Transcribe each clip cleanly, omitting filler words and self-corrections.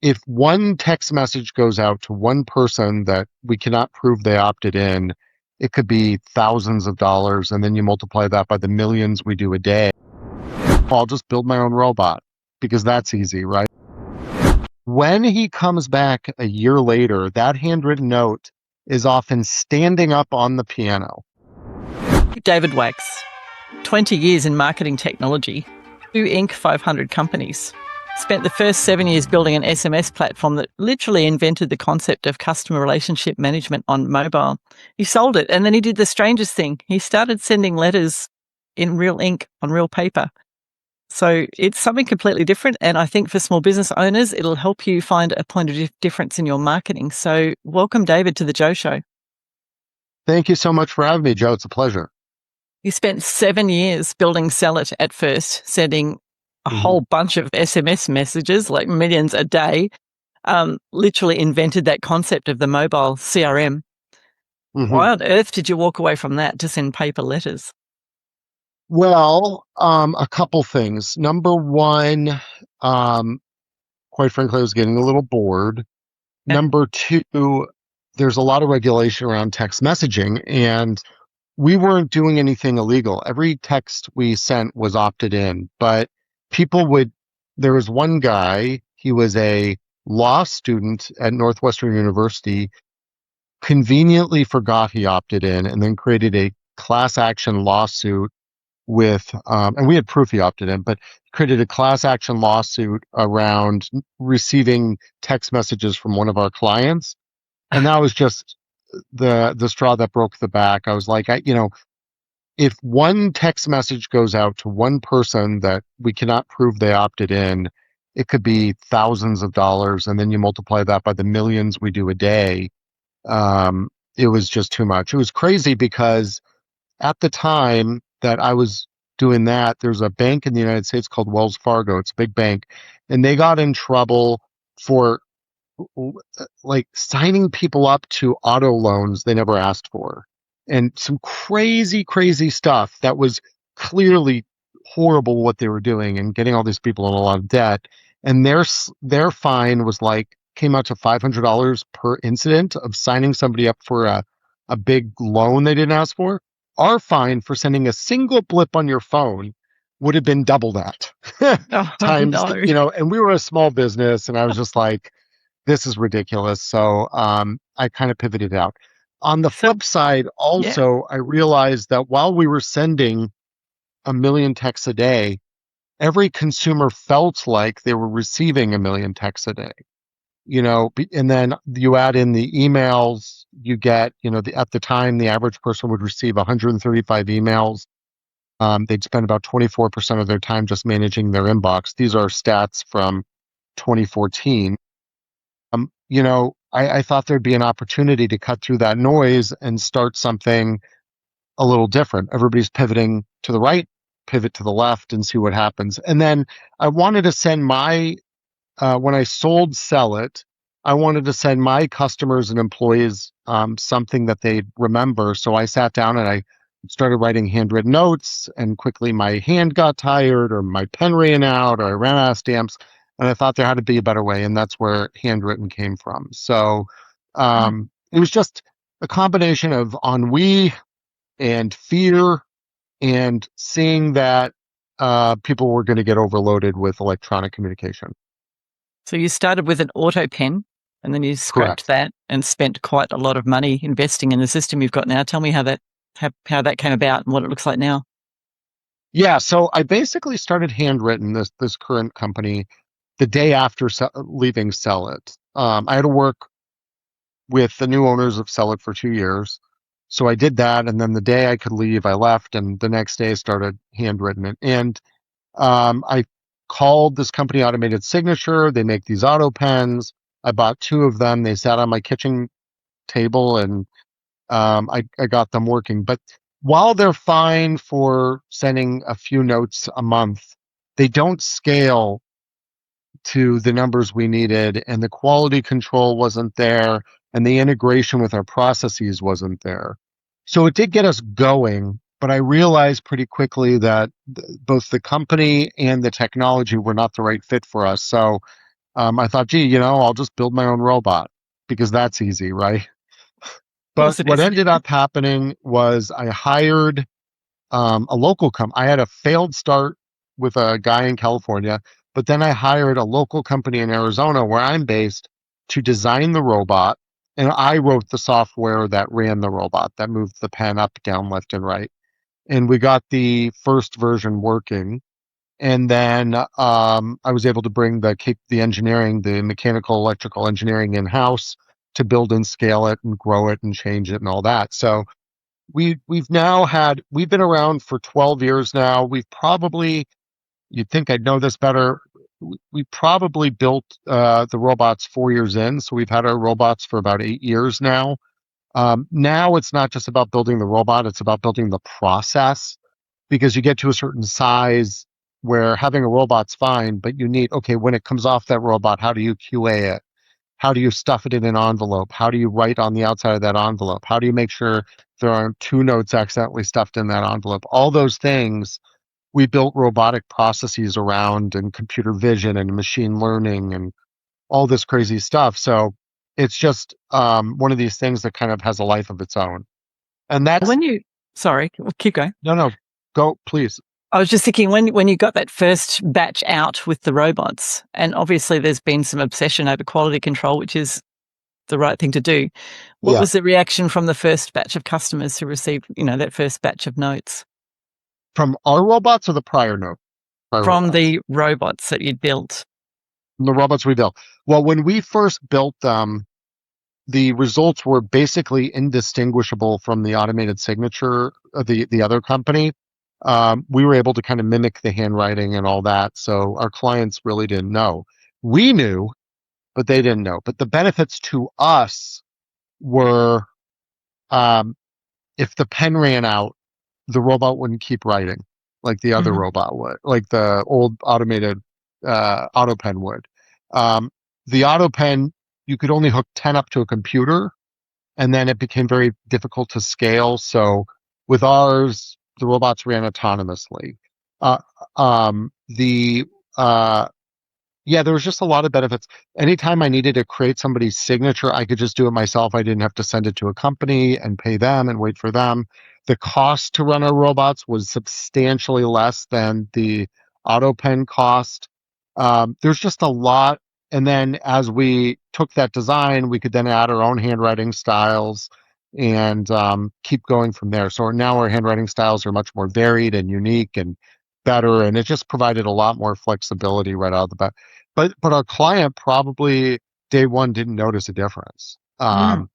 if one text message goes out to one person that we cannot prove they opted in, it could be thousands of dollars. And then you multiply that by the millions we do a day. I'll just build my own robot because that's easy, right? When he comes back a year later, that handwritten note is often standing up on the piano. David Wachs, 20 years in marketing technology, 2 Inc. 500 companies. Spent the first 7 years building an SMS platform that literally invented the concept of customer relationship management on mobile. He sold it, and then he did the strangest thing. He started sending letters in real ink on real paper. So it's something completely different, and I think for small business owners, it'll help you find a point of difference in your marketing. So welcome, David, to the Jo Show. Thank you so much for having me, Joe. It's a pleasure. You spent 7 years building Sell It at first, sending a whole bunch of SMS messages, like millions a day, literally invented that concept of the mobile CRM. Why on earth did you walk away from that to send paper letters? Well, a couple things. Number one, quite frankly, I was getting a little bored. Yeah. Number two, there's a lot of regulation around text messaging, and we weren't doing anything illegal. Every text we sent was opted in, but there was one guy, he was a law student at Northwestern University, conveniently forgot he opted in and then created a class action lawsuit and we had proof he opted in, but created a class action lawsuit around receiving text messages from one of our clients. And that was just the straw that broke the back. I was like, if one text message goes out to one person that we cannot prove they opted in, it could be thousands of dollars. And then you multiply that by the millions we do a day. It was just too much. It was crazy because at the time that I was doing that, there's a bank in the United States called Wells Fargo. It's a big bank. And they got in trouble for like signing people up to auto loans they never asked for. And some crazy, crazy stuff that was clearly horrible what they were doing and getting all these people in a lot of debt. And their fine was came out to $500 per incident of signing somebody up for a big loan they didn't ask for. Our fine for sending a single blip on your phone would have been double that times, No. and we were a small business, and I was just like, this is ridiculous. So I kind of pivoted out. On the flip side, also, I realized that while we were sending a million texts a day, every consumer felt like they were receiving a million texts a day. And then you add in the emails, you get, at the time, the average person would receive 135 emails. They'd spend about 24% of their time just managing their inbox. These are stats from 2014. I thought there'd be an opportunity to cut through that noise and start something a little different. Everybody's pivoting to the right, pivot to the left and see what happens. And then I wanted to send when I sold Sell It, I wanted to send my customers and employees something that they'd remember. So I sat down and I started writing handwritten notes, and quickly my hand got tired or my pen ran out or I ran out of stamps. And I thought there had to be a better way. And that's where Handwritten came from. So it was just a combination of ennui and fear and seeing that people were going to get overloaded with electronic communication. So you started with an auto pen, and then you scrapped that and spent quite a lot of money investing in the system you've got now. Tell me how that came about and what it looks like now. Yeah, so I basically started Handwritten, this current company, the day after leaving Sell It. I had to work with the new owners of Sell It for 2 years. So I did that, and then the day I could leave, I left, and the next day I started Handwritten. And I called this company Automated Signature. They make these auto pens. I bought 2 of them. They sat on my kitchen table, and I got them working. But while they're fine for sending a few notes a month, they don't scale to the numbers we needed, and the quality control wasn't there, and the integration with our processes wasn't there. So it did get us going, but I realized pretty quickly that both the company and the technology were not the right fit for us. So I thought, gee, I'll just build my own robot because that's easy, right? Of But course it what is. ended up happening was I hired a local I had a failed start with a guy in California, but then I hired a local company in Arizona where I'm based to design the robot. And I wrote the software that ran the robot that moved the pen up, down, left, and right. And we got the first version working. And then I was able to bring the engineering, the mechanical, electrical engineering in house to build and scale it and grow it and change it and all that. So we've been around for 12 years now. You'd think I'd know this better. We probably built the robots 4 years in, so we've had our robots for about 8 years now. Now it's not just about building the robot; it's about building the process because you get to a certain size where having a robot's fine, but okay, when it comes off that robot, how do you QA it? How do you stuff it in an envelope? How do you write on the outside of that envelope? How do you make sure there aren't two notes accidentally stuffed in that envelope? All those things we built robotic processes around, and computer vision and machine learning and all this crazy stuff. So it's just one of these things that kind of has a life of its own. And that's When you, sorry, keep going. no, no, go please. I was just thinking when you got that first batch out with the robots, and obviously there's been some obsession over quality control, which is the right thing to do. What Yeah, was the reaction from the first batch of customers who received, that first batch of notes from our robots or the prior from robots? the robots that you'd built? From the robots we built. Well, when we first built them, the results were basically indistinguishable from the automated signature of the other company. We were able to kind of mimic the handwriting and all that, so our clients really didn't know. We knew, but they didn't know. But the benefits to us were um, if the pen ran out, the robot wouldn't keep writing like the other Mhm. robot would, like the old automated auto pen would. Um, the auto pen, you could only hook 10 up to a computer, and then it became very difficult to scale. So with ours, the robots ran autonomously. Uh, the Yeah, there was just a lot of benefits. Anytime I needed to create somebody's signature, I could just do it myself. I didn't have to send it to a company and pay them and wait for them. The cost to run our robots was substantially less than the auto pen cost. There's just a lot. And then as we took that design, we could then add our own handwriting styles and keep going from there. So now our handwriting styles are much more varied and unique and better. And it just provided a lot more flexibility right out of the bat. But our client probably day one didn't notice a difference. Mm.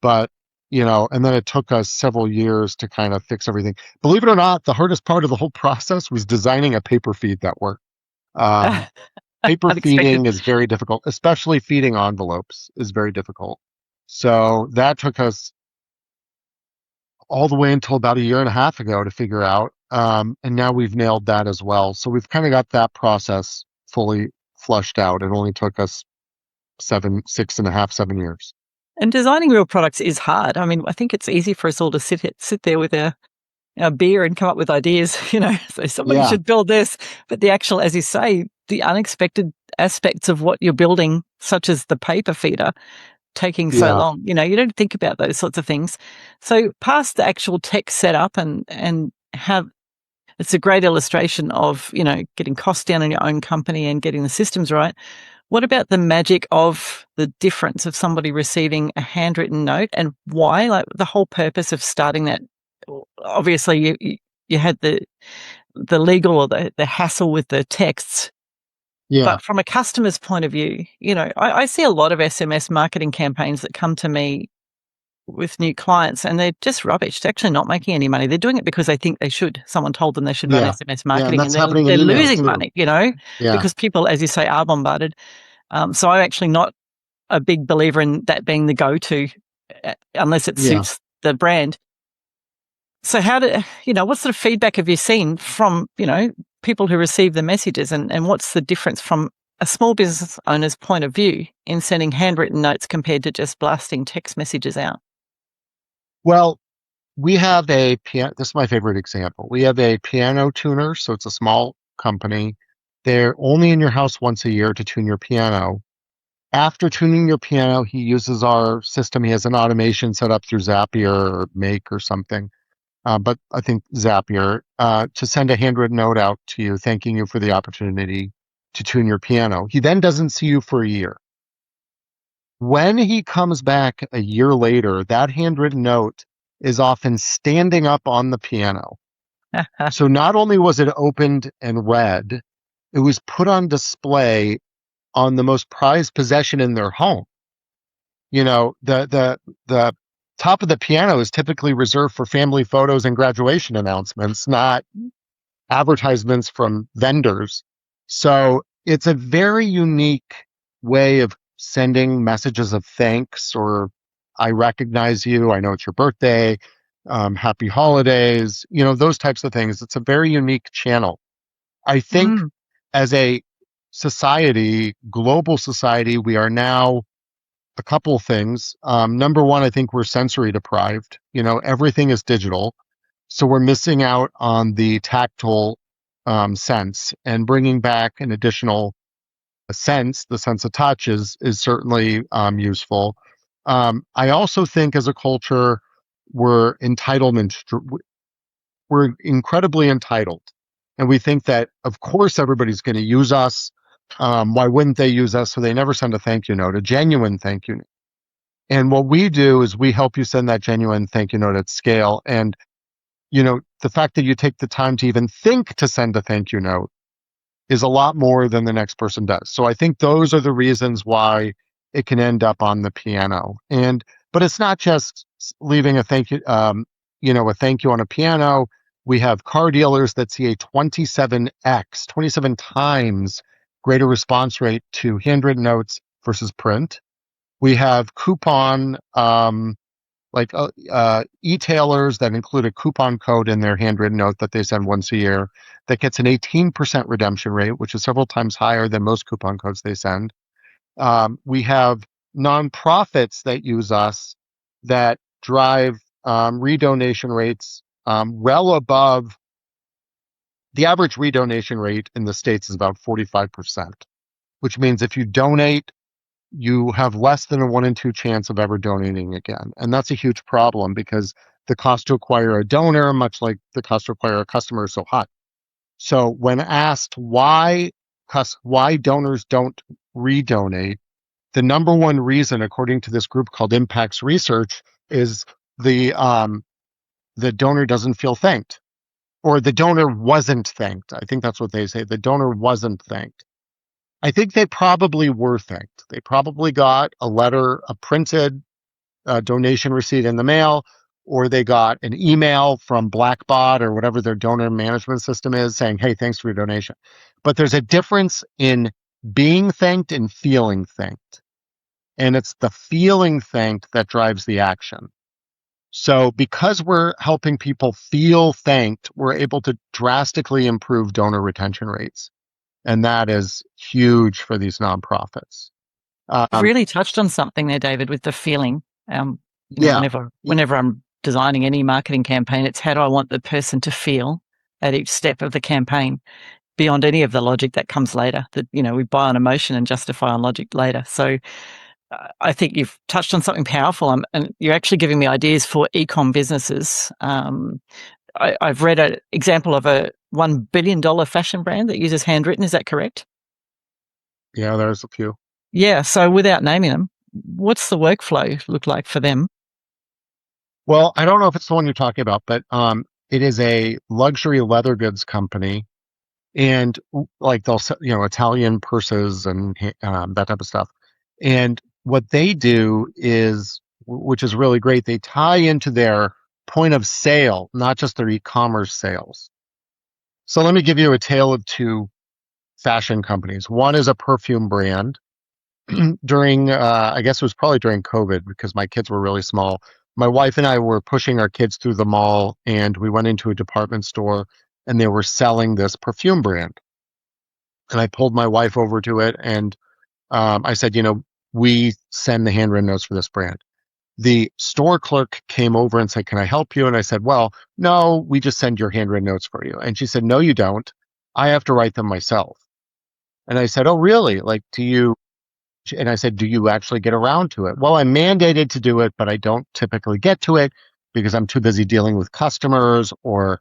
But and then it took us several years to kind of fix everything. Believe it or not, the hardest part of the whole process was designing a paper feed that worked. Um, Paper Unexpected. feeding is very difficult, especially feeding envelopes is very difficult. So that took us all the way until about a year and a half ago to figure out. And now we've nailed that as well. So we've kind of got that process fully flushed out. It only took us 6.5, 7 years. And designing real products is hard. I mean, I think it's easy for us all to sit there with our beer and come up with ideas, so somebody Yeah, should build this. But the actual, as you say, the unexpected aspects of what you're building, such as the paper feeder, taking so yeah, long, you don't think about those sorts of things. So past the actual tech setup and have it's a great illustration of, getting costs down in your own company and getting the systems right. What about the magic of the difference of somebody receiving a handwritten note, and why? Like the whole purpose of starting that. Obviously, you had the legal or the hassle with the texts, yeah, but from a customer's point of view, I see a lot of SMS marketing campaigns that come to me with new clients, and they're just rubbish. They're actually not making any money. They're doing it because they think they should. Someone told them they should run yeah, SMS yeah. And marketing, and that's they're happening in they're email losing too. money, Yeah, because people, as you say, are bombarded. So I'm actually not a big believer in that being the go-to, unless it yeah. suits the brand. So what sort of feedback have you seen from, people who receive the messages, and what's the difference from a small business owner's point of view in sending handwritten notes compared to just blasting text messages out? Well, we have a piano. This is my favorite example. We have a piano tuner, so it's a small company. They're only in your house once a year to tune your piano. After tuning your piano, he uses our system. He has an automation set up through Zapier or Make or something, but I think Zapier, to send a handwritten note out to you, thanking you for the opportunity to tune your piano. He then doesn't see you for a year. When he comes back a year later, that handwritten note is often standing up on the piano. So not only was it opened and read, it was put on display on the most prized possession in their home. The top of the piano is typically reserved for family photos and graduation announcements, not advertisements from vendors. So it's a very unique way of sending messages of thanks, or I recognize you, I know it's your birthday, happy holidays, those types of things. It's a very unique channel. I think Mm. as a society, global society, we are now a couple of things. Number one, I think we're sensory deprived. Everything is digital. So we're missing out on the tactile sense, and bringing back an additional sense, the sense of touch, is certainly useful. I also think as a culture, we're entitlement, we're incredibly entitled. And we think that, of course, everybody's going to use us. Why wouldn't they use us? So they never send a thank you note, a genuine thank you note. And what we do is we help you send that genuine thank you note at scale. And, the fact that you take the time to even think to send a thank you note is a lot more than the next person does. So I think those are the reasons why it can end up on the piano. But it's not just leaving a thank you, a thank you on a piano. We have car dealers that see a 27 times greater response rate to handwritten notes versus print. We have coupon, e-tailers that include a coupon code in their handwritten note that they send once a year that gets an 18% redemption rate, which is several times higher than most coupon codes they send. We have nonprofits that use us that drive redonation rates well above the average redonation rate in the States is about 45%, which means if you donate, you have less than a 1 in 2 chance of ever donating again. And that's a huge problem because the cost to acquire a donor, much like the cost to acquire a customer, is so high. So when asked why donors don't redonate, the number one reason, according to this group called Impacts Research, is the donor doesn't feel thanked, or the donor wasn't thanked. I think that's what they say. The donor wasn't thanked. I think they probably were thanked. They probably got a letter, a printed donation receipt in the mail, or they got an email from Blackbot or whatever their donor management system is saying, hey, thanks for your donation. But there's a difference in being thanked and feeling thanked. And it's the feeling thanked that drives the action. So because we're helping people feel thanked, we're able to drastically improve donor retention rates. And that is huge for these nonprofits. You've Um, really touched on something there, David, with the feeling. yeah. Whenever I'm designing any marketing campaign, it's how do I want the person to feel at each step of the campaign, beyond any of the logic that comes later. That we buy on emotion and justify on logic later. So I think you've touched on something powerful, and you're actually giving me ideas for e-com businesses. I've read an example of a $1 billion fashion brand that uses Handwritten. Is that correct? Yeah, there's a few. Yeah. So without naming them, what's the workflow look like for them? Well, I don't know if it's the one you're talking about, but it is a luxury leather goods company, and like they'll sell, Italian purses and that type of stuff. And what they do is, which is really great, they tie into their point of sale, not just their e-commerce sales. So let me give you a tale of two fashion companies. One is a perfume brand. During, I guess it was probably during COVID because my kids were really small. My wife and I were pushing our kids through the mall, and we went into a department store, and they were selling this perfume brand. And I pulled my wife over to it, and I said, we send the handwritten notes for this brand. The store clerk came over and said, can I help you? And I said, well, no, we just send your handwritten notes for you. And she said, no, you don't. I have to write them myself. And I said, oh, really? Like, and I said, do you actually get around to it? Well, I'm mandated to do it, but I don't typically get to it because I'm too busy dealing with customers or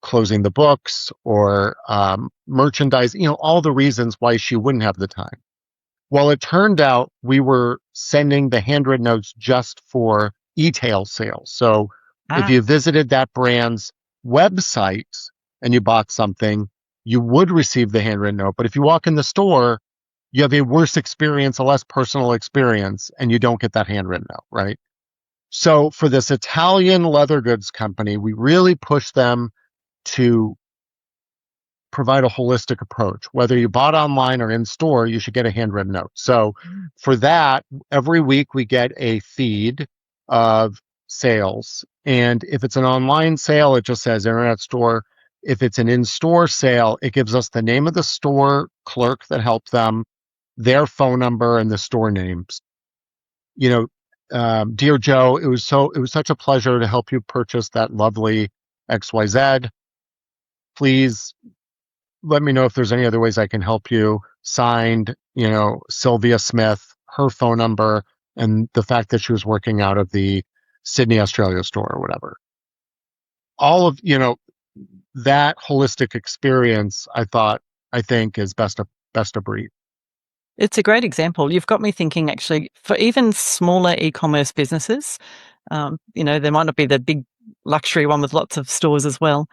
closing the books or merchandise, all the reasons why she wouldn't have the time. Well, it turned out we were sending the handwritten notes just for e-tail sales. So if Ah, you visited that brand's website and you bought something, you would receive the handwritten note. But if you walk in the store, you have a worse experience, a less personal experience, and you don't get that handwritten note, right? So for this Italian leather goods company, we really pushed them to provide a holistic approach. Whether you bought online or in store, you should get a handwritten note. So for that, every week we get a feed of sales. And if it's an online sale, it just says internet store. If it's an in-store sale, it gives us the name of the store clerk that helped them, their phone number, and the store names. You know, dear Joe, it was such a pleasure to help you purchase that lovely XYZ. Please let me know if there's any other ways I can help you. Signed, Sylvia Smith, her phone number, and the fact that she was working out of the Sydney, Australia store or whatever. All of, that holistic experience, I think is best of breed. it's a great example. You've got me thinking actually for even smaller e-commerce businesses, there might not be the big luxury one with lots of stores as well.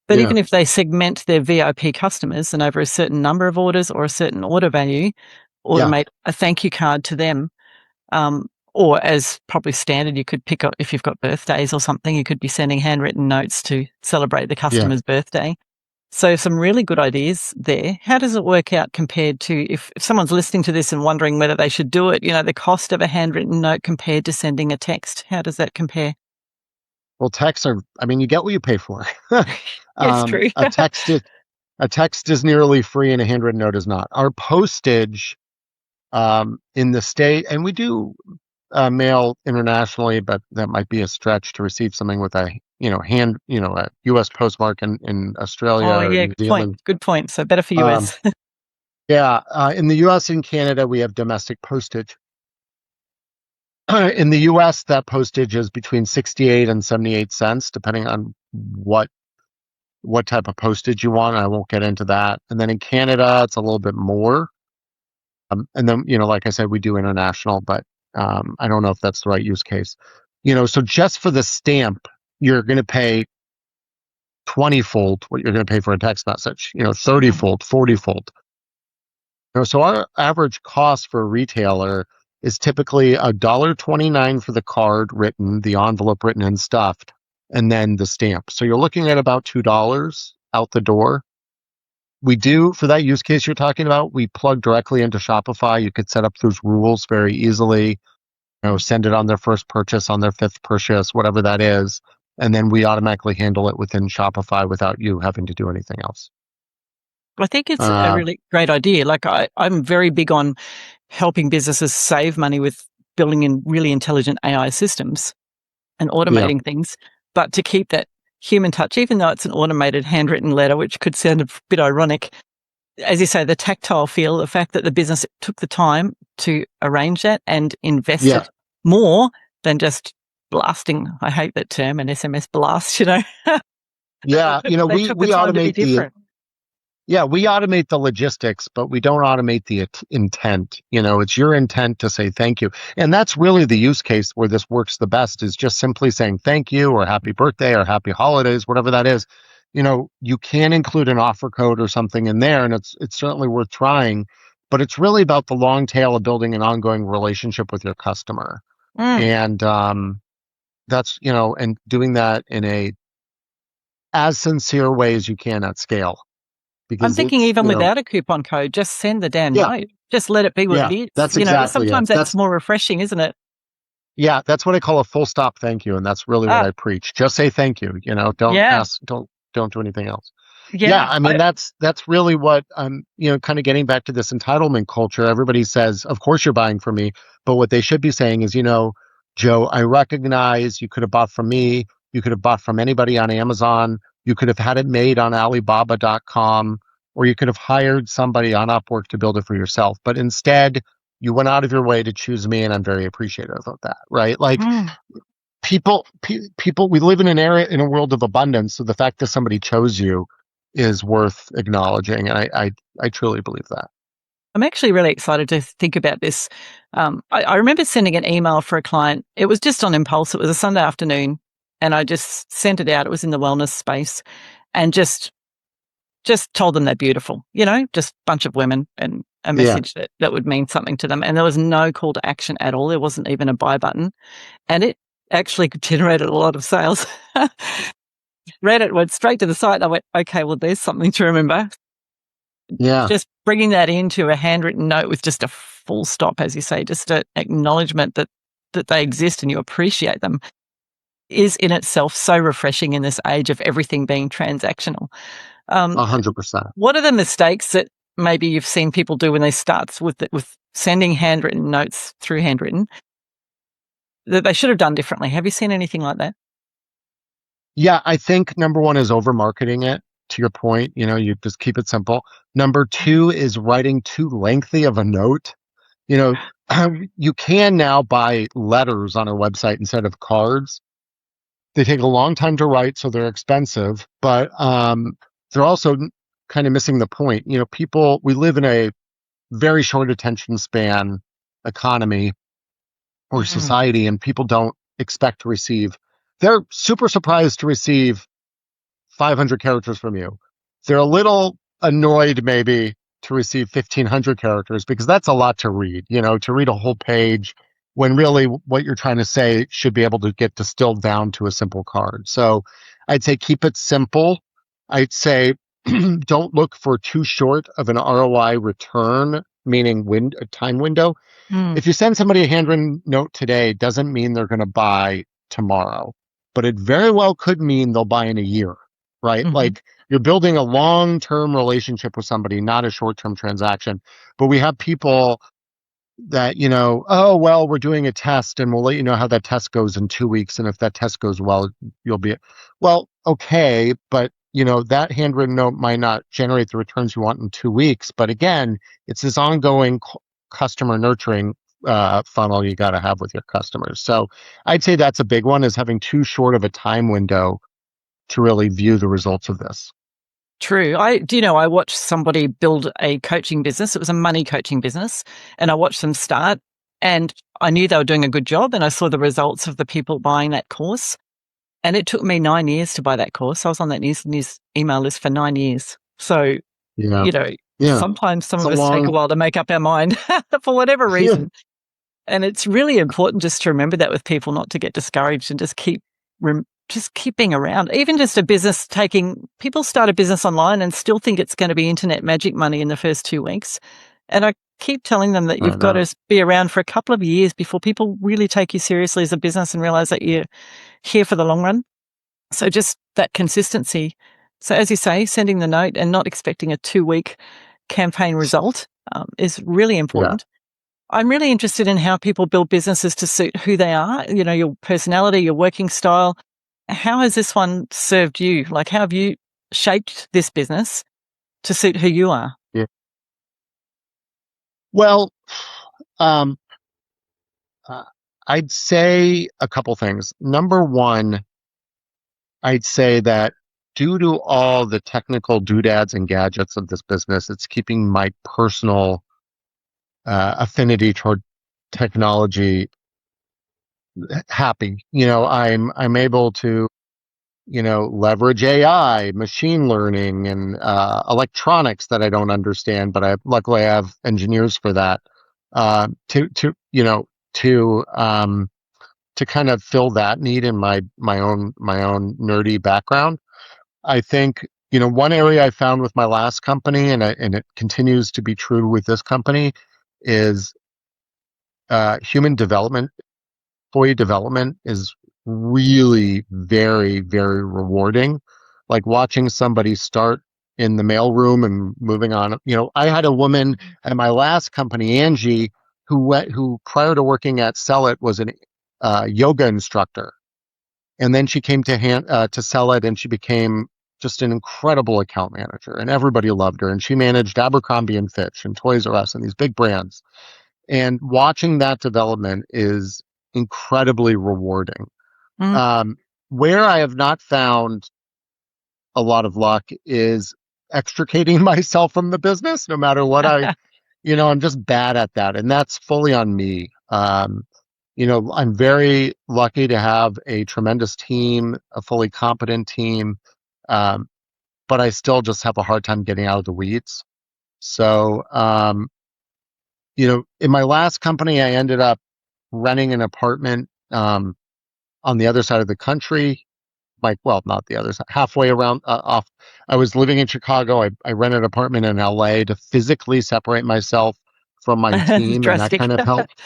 But Yeah. even if they segment their VIP customers and over a certain number of orders or a certain order value, Yeah. automate a thank you card to them. Or as probably standard, you could pick up if you've got birthdays or something, you could be sending handwritten notes to celebrate the Yeah. customer's birthday. So some really good ideas there. How does it work out compared to if someone's listening to this and wondering whether they should do it, the cost of a handwritten note compared to sending a text? How does that compare? Well, texts are, I mean, you get what you pay for. Yes, true. A text is nearly free and a handwritten note is not. Our postage in the state, and we do mail internationally, but that might be a stretch to receive something with a a U.S. postmark in Australia Oh, or yeah, New good point. Zealand. Good point. So better for Um, US. yeah, in the U.S. and Canada, we have domestic postage. In the U.S., that postage is between 68 and 78 cents, depending on what type of postage you want. I won't get into that. And then in Canada, it's a little bit more. And then, like I said, we do international, but I don't know if that's the right use case. So just for the stamp, you're going to pay 20-fold what you're going to pay for a text message, 30-fold, 40-fold. So our average cost for a retailer is typically $1.29 for the card written, the envelope written and stuffed, and then the stamp. So you're looking at about $2 out the door. We do, for that use case you're talking about, we plug directly into Shopify. You could set up those rules very easily, send it on their first purchase, on their fifth purchase, whatever that is. And then we automatically handle it within Shopify without you having to do anything else. I think it's a Uh, really great idea. Like I'm very big on helping businesses save money with building in really intelligent AI systems and yeah, automating things, but to keep that human touch, even though it's an automated handwritten letter, which could sound a bit ironic, as you say, the tactile feel, the fact that the business took the time to arrange that and yeah, invested more than just blasting. I hate that term, an SMS blast, yeah. they We took the we time to be automate the different. Yeah, we automate the logistics, but we don't automate the intent. It's your intent to say thank you. And that's really the use case where this works the best is just simply saying thank you or happy birthday or happy holidays, whatever that is. You can include an offer code or something in there, and it's certainly worth trying, but it's really about the long tail of building an ongoing relationship with your customer. Mm. And that's, and doing that in a as sincere way as you can at scale I'm because thinking it's, even without a coupon code, just send the damn yeah. note. Just let it be what it Yeah, is. that's exactly it. Sometimes that's more refreshing, isn't it? That's what I call a full stop thank you, and that's really what Ah, I preach. Just say thank you. Don't yeah, ask, don't do anything else. Yeah, yeah. I mean that's really what kind of getting back to this entitlement culture. Everybody says, "Of course you're buying from me," but what they should be saying is, Joe, I recognize you could have bought from me. You could have bought from anybody on Amazon. You could have had it made on Alibaba.com. or you could have hired somebody on Upwork to build it for yourself. But instead, you went out of your way to choose me, and I'm very appreciative of that, right? Like Mm. people, we live in an area in a world of abundance, so the fact that somebody chose you is worth acknowledging, and I truly believe that. I'm actually really excited to think about this. I remember sending an email for a client. It was just on impulse. It was a Sunday afternoon, and I just sent it out. It was in the wellness space, and just told them they're beautiful. Just a bunch of women, and a Yeah, message that would mean something to them. And there was no call to action at all. There wasn't even a buy button, and it actually generated a lot of sales. Read it, went straight to the site, and I went, okay, well, there's something to remember. yeah, Just bringing that into a handwritten note with just a full stop, as you say, just an acknowledgement that they exist and you appreciate them is in itself so refreshing in this age of everything being transactional. Um, 100%. what are the mistakes that maybe you've seen people do when they start with sending handwritten notes through Handwritten that they should have done differently? Have you seen anything like that? Yeah, I think number one is over marketing it. To your point, you just keep it simple. Number two is writing too lengthy of a note. You know, you can now buy letters on a website instead of cards. They take a long time to write, so they're expensive, but they're also kind of missing the point. We live in a very short attention span economy or Mm. society, and people don't expect to receive. They're super surprised to receive 500 characters from you. They're a little annoyed maybe to receive 1,500 characters because that's a lot to read, to read a whole page when really what you're trying to say should be able to get distilled down to a simple card. So I'd say keep it simple. I'd say don't look for too short of an ROI return, meaning a time window. Mm. If you send somebody a handwritten note today, doesn't mean they're going to buy tomorrow, but it very well could mean they'll buy in a year, right? Hmm. Like you're building a long-term relationship with somebody, not a short-term transaction. But we have people that, oh, well, we're doing a test and we'll let you know how that test goes in 2 weeks. And if that test goes well, you'll be, well, okay. But, that handwritten note might not generate the returns you want in 2 weeks. But again, it's this ongoing customer nurturing funnel you got to have with your customers. So I'd say that's a big one, is having too short of a time window to really view the results of this. True. I watched somebody build a coaching business. It was a money coaching business, and I watched them start, and I knew they were doing a good job, and I saw the results of the people buying that course. And it took me 9 years to buy that course. I was on that news email list for 9 years. So, Yeah. you know, Yeah. sometimes some It's a of us take a long, while to make up our mind for whatever yeah. reason. And it's really important just to remember that with people, not to get discouraged and just keep being around. Even just a business people start a business online and still think it's going to be internet magic money in the first 2 weeks. And I keep telling them that I you've got know. to be around for a couple of years before people really take you seriously as a business and realize that you're here for the long run. So just that consistency. So as you say, sending the note and not expecting a 2-week campaign result is really Yeah. important. I'm really interested in how people build businesses to suit who they are, your personality, your working style. How has this one served you? Like, how have you shaped this business to suit who you are? Yeah. Well, um, uh, I'd say a couple things. Number one, I'd say that due to all the technical doodads and gadgets of this business, it's keeping my personal affinity toward technology happy. I'm able to leverage AI, machine learning, and electronics that I don't understand, but luckily I have engineers for that to to kind of fill that need in my own nerdy background. I think one area I found with my last company, and it continues to be true with this company, is human development. Employee development is really very, very rewarding. Like watching somebody start in the mailroom and moving on. I had a woman at my last company, Angie, who prior to working at Sell It was an yoga instructor, and then she came to Sell It, and she became just an incredible account manager, and everybody loved her. And she managed Abercrombie and Fitch and Toys R Us and these big brands. And watching that development is incredibly rewarding. Mm. Um, where I have not found a lot of luck is extricating myself from the business, no matter what I'm just bad at that. And that's fully on me. I'm very lucky to have a tremendous team, a fully competent team. Um, but I still just have a hard time getting out of the weeds. So, in my last company, I ended up renting an apartment on the other side of the country. Like, well, not the other side, halfway around off. I was living in Chicago. I rented an apartment in LA to physically separate myself from my team, and that Drastic. kind of helped.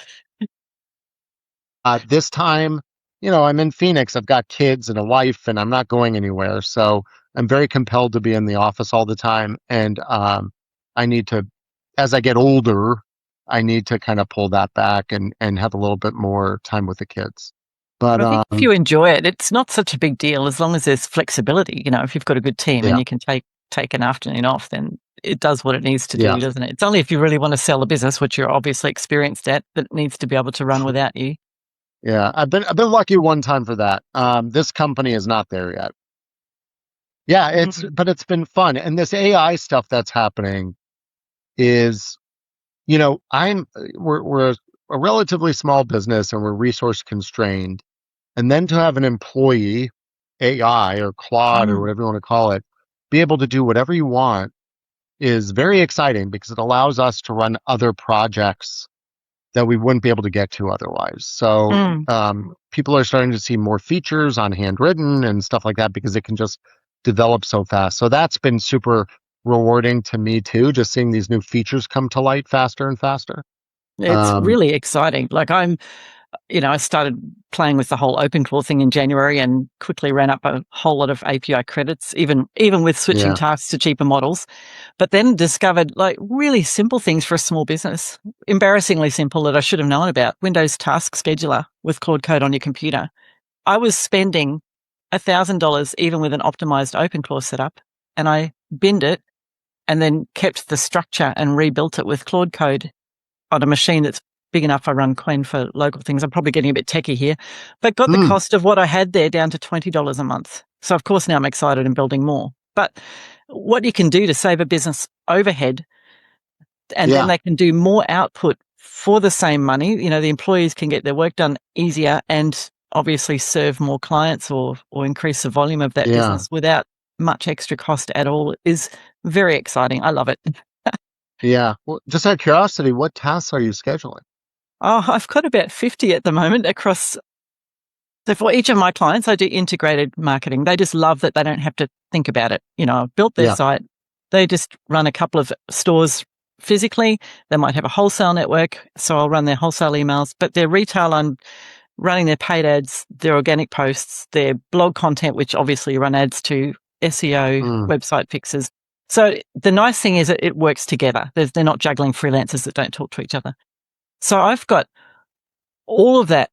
This time, I'm in Phoenix. I've got kids and a wife, and I'm not going anywhere. So I'm very compelled to be in the office all the time. And I need to, as I get older, I need to kind of pull that back and have a little bit more time with the kids. But I think if you enjoy it, it's not such a big deal as long as there's flexibility. If you've got a good team and yeah, you can take an afternoon off, then it does what it needs to yeah, do, doesn't it? It's only if you really want to sell a business, which you're obviously experienced at, that it needs to be able to run without you. yeah. I've been lucky one time for that. This company is not there yet. Yeah, but it's been fun. And this AI stuff that's happening is, we're a relatively small business and we're resource constrained. And then to have an employee, AI or Claude or Mm. whatever you want to call it, be able to do whatever you want is very exciting because it allows us to run other projects that we wouldn't be able to get to otherwise. So Mm. people are starting to see more features on Handwritten and stuff like that because it can just develop so fast. So that's been super rewarding to me too, just seeing these new features come to light faster and faster. It's Um, really exciting. Like I started playing with the whole OpenClaw thing in January and quickly ran up a whole lot of API credits, even with switching yeah. tasks to cheaper models. But then discovered like really simple things for a small business, embarrassingly simple that I should have known about. Windows Task Scheduler with Claude Code on your computer. I was spending $1,000 even with an optimized OpenClaw setup, and I binned it and then kept the structure and rebuilt it with Claude Code on a machine that's big enough I run Quen for local things. I'm probably getting a bit techie here, but got the cost of what I had there down to $20 a month. So of course now I'm excited and building more. But what you can do to save a business overhead, and then Yeah. they can do more output for the same money. The employees can get their work done easier and obviously serve more clients or increase the volume of that Yeah. business without much extra cost at all is very exciting. I love it. Yeah. Well, just out of curiosity, what tasks are you scheduling? Oh, I've got about 50 at the moment across. So for each of my clients, I do integrated marketing. They just love that they don't have to think about it. I've built their Yeah. site. They just run a couple of stores physically. They might have a wholesale network, so I'll run their wholesale emails. But their retail, I'm running their paid ads, their organic posts, their blog content, which obviously you run ads to, SEO, Mm, website fixes. So the nice thing is that it works together. They're not juggling freelancers that don't talk to each other. So I've got all of that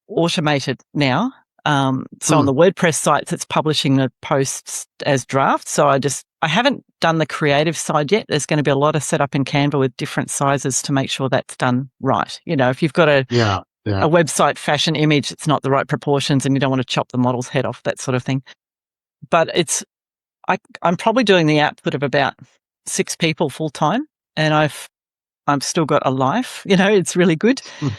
automated now. So on mm, the WordPress sites, it's publishing the posts as drafts. So I haven't done the creative side yet. There's going to be a lot of setup in Canva with different sizes to make sure that's done right. If you've got a yeah. Yeah. website fashion image, it's not the right proportions and you don't want to chop the model's head off, that sort of thing. But I'm probably doing the output of about 6 people full time, and I've still got a life. It's really good. Mm,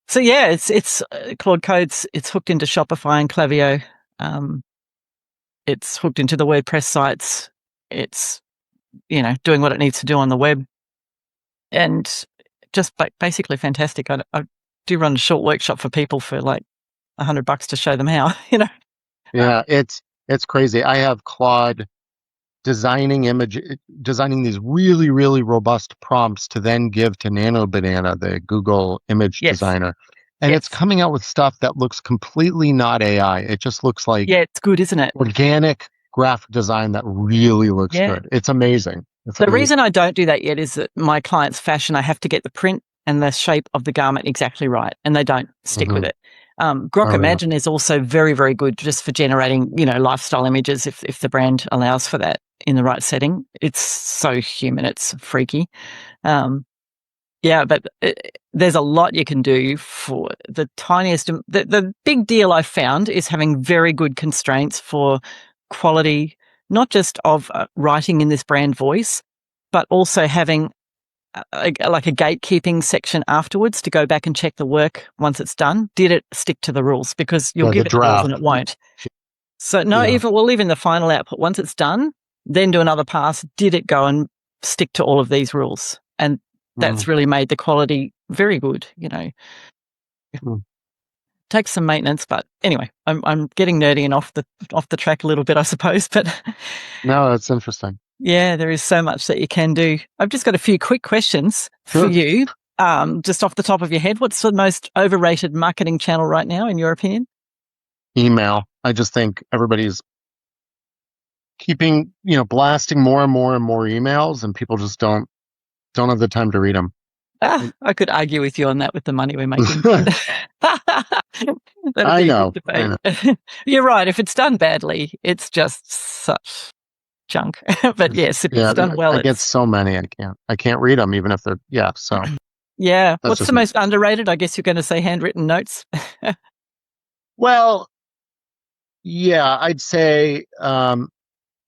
So yeah, it's Claude Code's. It's hooked into Shopify and Klaviyo. Um, it's hooked into the WordPress sites. It's doing what it needs to do on the web, and just basically fantastic. I do run a short workshop for people for like $100 to show them how. yeah. It's crazy. I have Claude designing these really, really robust prompts to then give to Nano Banana, the Google image Yes, designer. And it's yes, coming out with stuff that looks completely not AI. It just looks like yeah. It's good, isn't it? organic graphic design that really looks Yeah. good. It's amazing. It's The amazing. reason I don't do that yet is that my client's fashion, I have to get the print and the shape of the garment exactly right, and they don't stick with Hmm. it. Oh, yeah. Imagine is also very, very good just for generating, lifestyle images if the brand allows for that in the right setting. It's so human, it's freaky. Yeah, but there's a lot you can do for the tiniest. The big deal I've found is having very good constraints for quality, not just of writing in this brand voice, but also having like a gatekeeping section afterwards to go back and check the work once it's done. Did it stick to the rules? Because you'll Yeah, the give it the rules and draft. it won't. So no, Yeah. even the final output, once it's done, then do another pass. Did it go and stick to all of these rules? And that's really made the quality very good, Mm. Takes some maintenance, but anyway, I'm getting nerdy and off the track a little bit, I suppose. But No, that's interesting. yeah, there is so much that you can do. I've just got a few quick questions for you. Just off the top of your head, what's the most overrated marketing channel right now, in your opinion? Email. I just think everybody's keeping, blasting more and more and more emails, and people just don't have the time to read them. I could argue with you on that with the money we're making. That'd I be a know. good debate. You're right. If it's done badly, it's just such junk. But yes, if it's done well, I get it's so many. I can't read them, even if they're, yeah. So yeah. that's What's just the me. most underrated? I guess you're going to say handwritten notes. Well, yeah, I'd say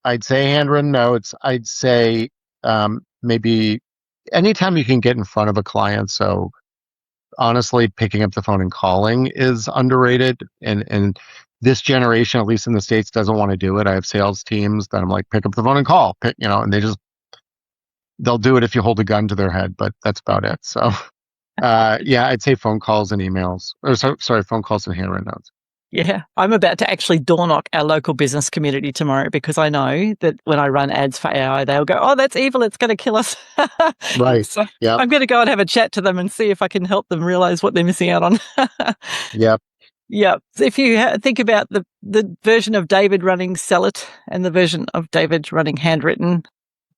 handwritten notes. I'd say, maybe anytime you can get in front of a client. So honestly, picking up the phone and calling is underrated. And this generation, at least in the States, doesn't want to do it. I have sales teams that I'm like, pick up the phone and call, and they'll do it if you hold a gun to their head, but that's about it. So, yeah, I'd say phone calls and emails, or sorry, phone calls and handwritten notes. Yeah, I'm about to actually door knock our local business community tomorrow because I know that when I run ads for AI, they'll go, "Oh, that's evil! It's going to kill us." Right. So Yep. I'm going to go and have a chat to them and see if I can help them realize what they're missing out on. Yep. Yeah. So if you think about the version of David running Sell It and the version of David running Handwritten,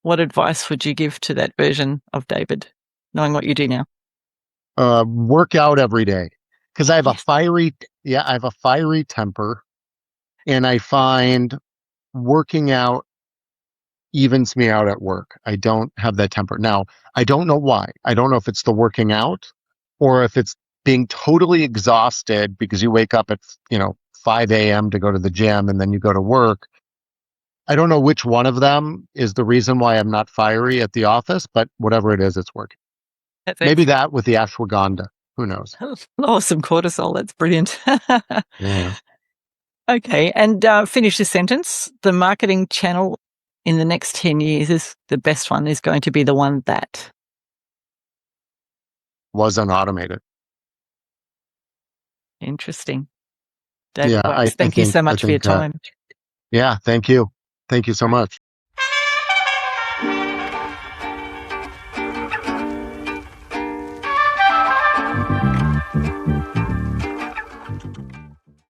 what advice would you give to that version of David, knowing what you do now? Work out every day, because I have Yes. I have a fiery temper, and I find working out evens me out at work. I don't have that temper. Now, I don't know why. I don't know if it's the working out or if it's being totally exhausted because you wake up at, 5 a.m. to go to the gym and then you go to work. I don't know which one of them is the reason why I'm not fiery at the office, but whatever it is, it's working. That's Maybe excellent. that with the ashwagandha. Who knows? Oh, some cortisol. That's brilliant. Yeah. Okay. And finish this sentence. The marketing channel in the next 10 years is the best one, is going to be the one that. Was unautomated. Interesting. Yeah, David Wachs, thank you so I much for your think, time. yeah, thank you. Thank you so much.